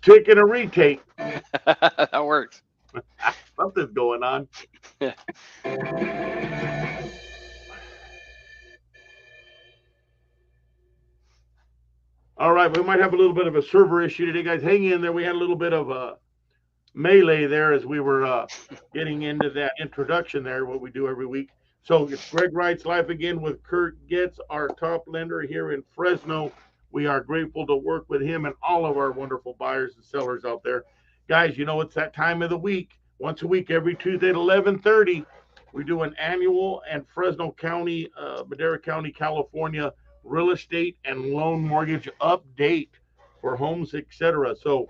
taking a retake. That works. Something's going on. All right, we might have a little bit of a server issue today, guys. Hang in there. We had a little bit of a melee there as we were getting into that introduction there, what we do every week. So it's Greg Reitz live again with Kurt Getz, our top lender here in Fresno. We are grateful to work with him and all of our wonderful buyers and sellers out there. Guys, you know it's that time of the week. Once a week, every Tuesday at 11:30, we do an annual and Fresno County, Madera County, California real estate and loan mortgage update for homes, etc. So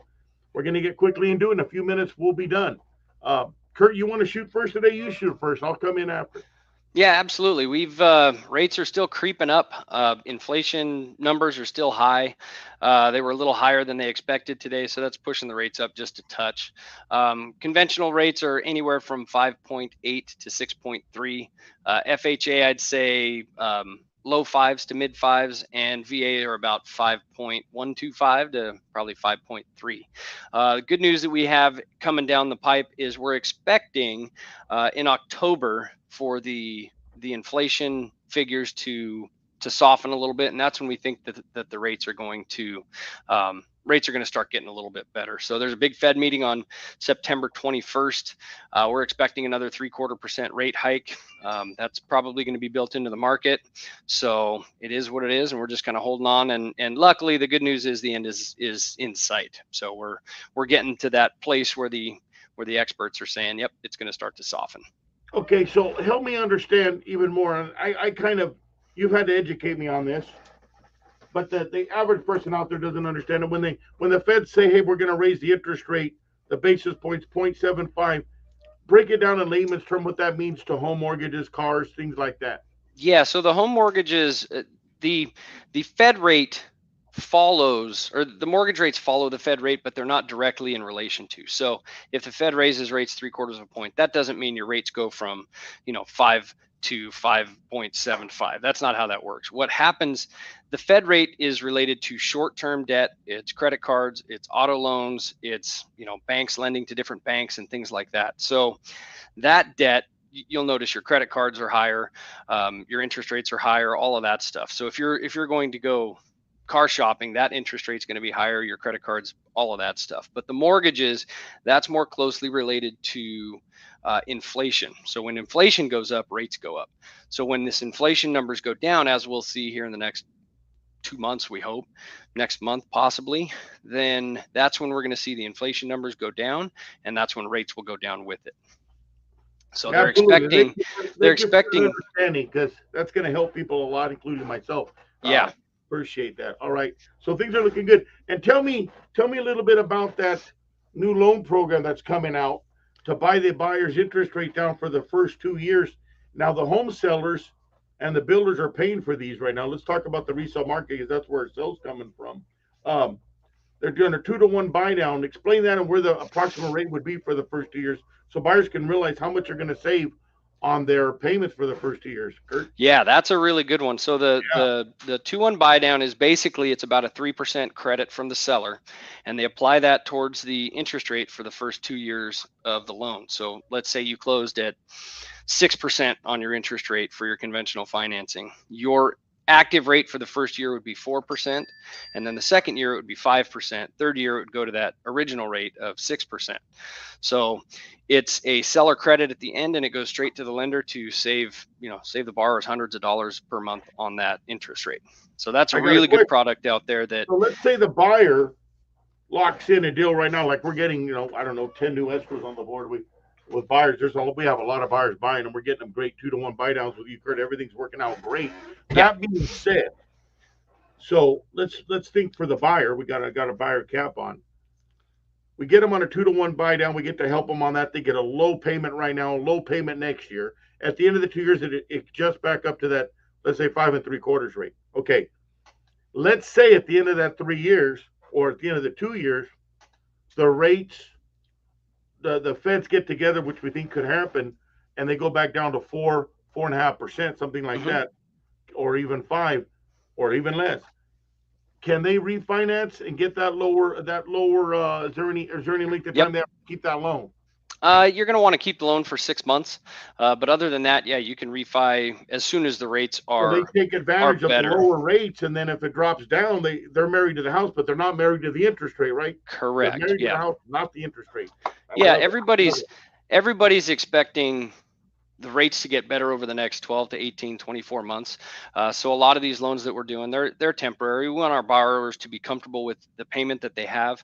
we're going to get quickly into it. In a few minutes, we'll be done. Kurt, you want to shoot first today? You shoot first. I'll come in after. Yeah, absolutely. We've rates are still creeping up. Inflation numbers are still high. They were a little higher than they expected today, so that's pushing the rates up just a touch. Conventional rates are anywhere from 5.8 to 6.3. FHA, I'd say low fives to mid fives, and VA are about 5.125 to probably 5.3. The good news that we have coming down the pipe is we're expecting in October for the inflation figures to soften a little bit, and that's when we think that the rates are going to start getting a little bit better. So there's a big Fed meeting on September 21st. We're expecting another 0.75% rate hike. That's probably going to be built into the market. So it is what it is, and we're just kind of holding on. And luckily, the good news is the end is in sight. So we're getting to that place where the experts are saying, yep, it's going to start to soften. Okay, so help me understand even more. I kind of, you've had to educate me on this, but the average person out there doesn't understand it. When the Feds say, hey, we're going to raise the interest rate, the basis points 0.75, break it down in layman's term what that means to home mortgages, cars, things like that. Yeah, so the home mortgages, the Fed rate follows, or the mortgage rates follow the Fed rate, but they're not directly in relation to. So if the Fed raises rates 0.75 of a point, that doesn't mean your rates go from 5 to 5.75. That's not how that works. What happens, the Fed rate is related to short-term debt, it's credit cards, it's auto loans, it's banks lending to different banks and things like that. So that debt, you'll notice your credit cards are higher, your interest rates are higher, all of that stuff. So if you're going to go car shopping, that interest rate is going to be higher, your credit cards, all of that stuff. But the mortgages, that's more closely related to inflation. So when inflation goes up, rates go up. So when this inflation numbers go down, as we'll see here in the next 2 months, we hope, next month possibly, then that's when we're going to see the inflation numbers go down, and that's when rates will go down with it. So they're Absolutely. expecting understanding, because that's going to help people a lot, including myself. Yeah. Appreciate that. All right. So things are looking good. And tell me a little bit about that new loan program that's coming out to buy the buyer's interest rate down for the first 2 years. Now the home sellers and the builders are paying for these right now. Let's talk about the resale market, because that's where it sells coming from. They're doing a 2-to-1 buy down. Explain that and where the approximate rate would be for the first 2 years, so buyers can realize how much they're going to save on their payments for the first 2 years. Kurt? Yeah, that's a really good one. So the 2-1 buy down is basically, it's about a 3% credit from the seller, and they apply that towards the interest rate for the first 2 years of the loan. So let's say you closed at 6% on your interest rate for your conventional financing. Your active rate for the first year would be 4%, and then the second year it would be 5%. Third year it would go to that original rate of 6%. So it's a seller credit at the end, and it goes straight to the lender to save the borrowers hundreds of dollars per month on that interest rate. So that's a really good product out there. So let's say the buyer locks in a deal right now, like we're getting 10 new escrows on the board with buyers. We have a lot of buyers buying, and we're getting them great 2-to-1 buy downs with you, Kurt. Everything's working out great. That being said, so let's think for the buyer. We got a buyer cap on. We get them on a 2-to-1 buy down. We get to help them on that. They get a low payment right now, low payment next year. At the end of the 2 years, it just back up to that, let's say 5.75 rate. Okay. Let's say at the end of that 3 years, or at the end of the 2 years, the rates, the Feds get together, which we think could happen, and they go back down to 4.5%, something like that, or even 5, or even less. can they refinance and get that lower? Is there any length of Yep. time they have to keep that loan? You're going to want to keep the loan for 6 months, but other than that, yeah, you can refi as soon as the rates So they are take advantage of the better. lower rates, and then if it drops down, they're married to the house, but they're not married to the interest rate, right? They're Correct. married to the Yeah. house, not the interest rate. Yeah. Everybody's expecting the rates to get better over the next 12 to 18, 24 months. So a lot of these loans that we're doing, they're temporary. We want our borrowers to be comfortable with the payment that they have.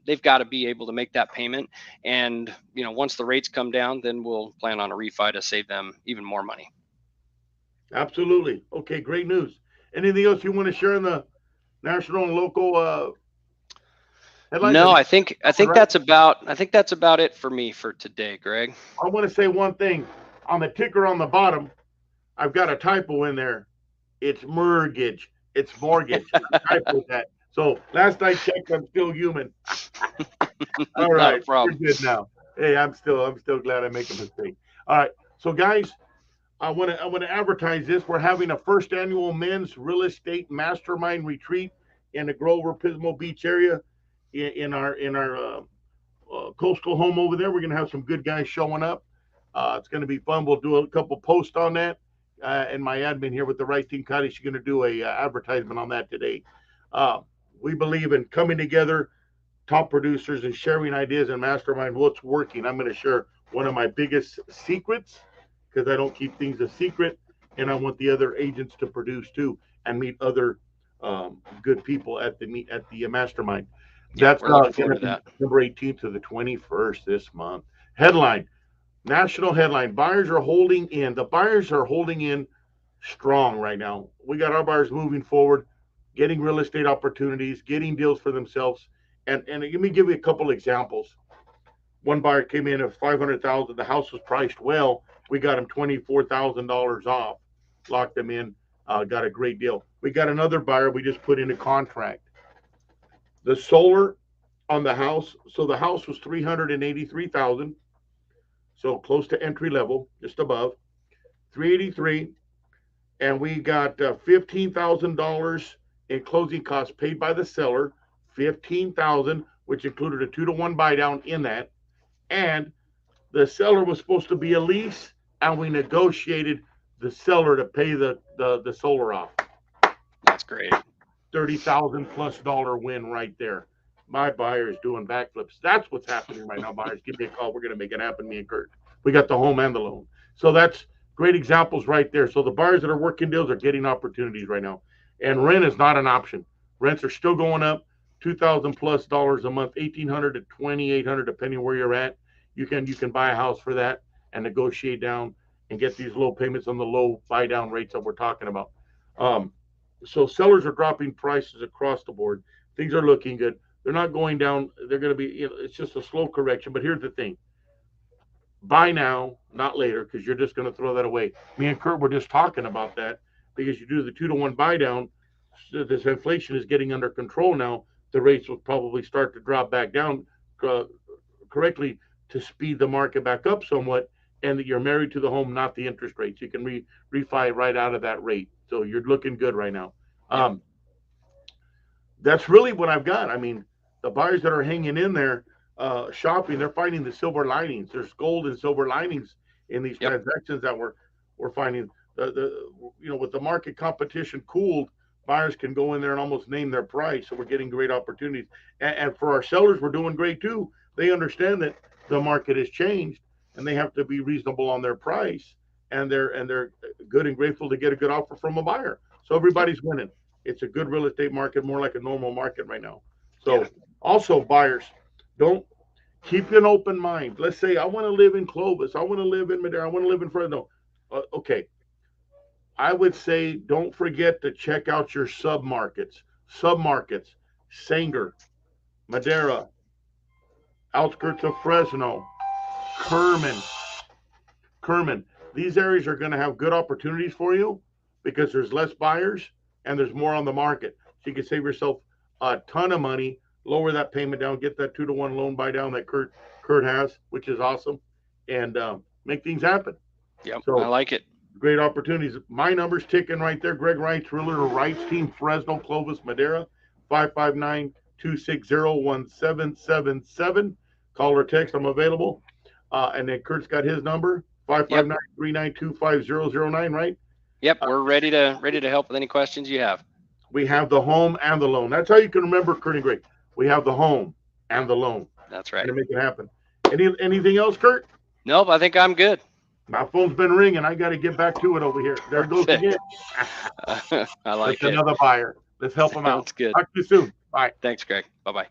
They've got to be able to make that payment. And, once the rates come down, then we'll plan on a refi to save them even more money. Absolutely. Okay, great news. Anything else you want to share in the national and local headlines? No, I think that's about it for me for today, Greg. I want to say one thing. On the ticker on the bottom, I've got a typo in there. It's mortgage. It's mortgage. I typoed that. So last I checked, I'm still human. All right, we're good now. Hey, I'm still glad I make a mistake. All right, so guys, I want to advertise this. We're having a first annual men's real estate mastermind retreat in the Grover Pismo Beach area in our coastal home over there. We're going to have some good guys showing up. It's going to be fun. We'll do a couple posts on that. And my admin here with the right team, Cotty, she's going to do a advertisement on that today. We believe in coming together, top producers, and sharing ideas and mastermind what's working. I'm going to share one of my biggest secrets because I don't keep things a secret, and I want the other agents to produce too and meet other good people at the mastermind. That's we're looking forward to that. November 18th to the 21st this month. Headline. National headline. Buyers are holding in. The buyers are holding in strong right now. We got our buyers moving forward, getting real estate opportunities, getting deals for themselves. And let me give you a couple examples. One buyer came in at $500,000. The house was priced well. We got him $24,000 off, locked him in, got a great deal. We got another buyer we just put in a contract. The solar on the house, so the house was $383,000. So close to entry level, just above 383, and we got $15,000 in closing costs paid by the seller, $15,000, which included a 2-to-1 buy down in that, and the seller was supposed to be a lease, and we negotiated the seller to pay the solar off. That's great. $30,000+ win right there. My buyer is doing backflips. That's what's happening right now, buyers. Give me a call. We're going to make it happen, me and Kurt. We got the home and the loan. So that's great examples right there. So the buyers that are working deals are getting opportunities right now. And rent is not an option. Rents are still going up, $2,000+ a month, $1,800 to $2,800, depending where you're at. You can buy a house for that and negotiate down and get these low payments on the low buy down rates that we're talking about. So sellers are dropping prices across the board. Things are looking good. They're not going down. They're going to be, it's just a slow correction. But here's the thing. Buy now, not later, because you're just going to throw that away. Me and Kurt were just talking about that because you do the 2-to-1 buy down. This inflation is getting under control now. The rates will probably start to drop back down correctly to speed the market back up somewhat. And that you're married to the home, not the interest rates. You can refi right out of that rate. So you're looking good right now. That's really what I've got. I mean, the buyers that are hanging in there, shopping, they're finding the silver linings. There's gold and silver linings in these transactions that we're finding. With the market competition cooled, buyers can go in there and almost name their price. So we're getting great opportunities. And for our sellers, we're doing great too. They understand that the market has changed and they have to be reasonable on their price. And they're good and grateful to get a good offer from a buyer. So everybody's winning. It's a good real estate market, more like a normal market right now. So also buyers, don't keep an open mind. Let's say I want to live in Clovis. I want to live in Madera. I want to live in Fresno. Okay. I would say don't forget to check out your submarkets. Sanger, Madera, outskirts of Fresno, Kerman. These areas are going to have good opportunities for you because there's less buyers and there's more on the market. So you can save yourself a ton of money, lower that payment down, get that 2-to-1 loan buy down that Kurt has, which is awesome, and make things happen. Yep, so, I like it. Great opportunities. My number's ticking right there. Greg Reitz, Realtor, Reitz Team, Fresno, Clovis, Madera. 559-260-1777. Call or text. I'm available. And then Kurt's got his number, 559-392-5009, right? Yep, we're ready to help with any questions you have. We have the home and the loan. That's how you can remember Kurt and Greg. We have the home and the loan. That's right. To make it happen. Anything else, Kurt? Nope, I think I'm good. My phone's been ringing. I got to get back to it over here. There it goes again. I like That's another buyer. Let's help them out. That's good. Talk to you soon. Bye. Thanks, Greg. Bye-bye.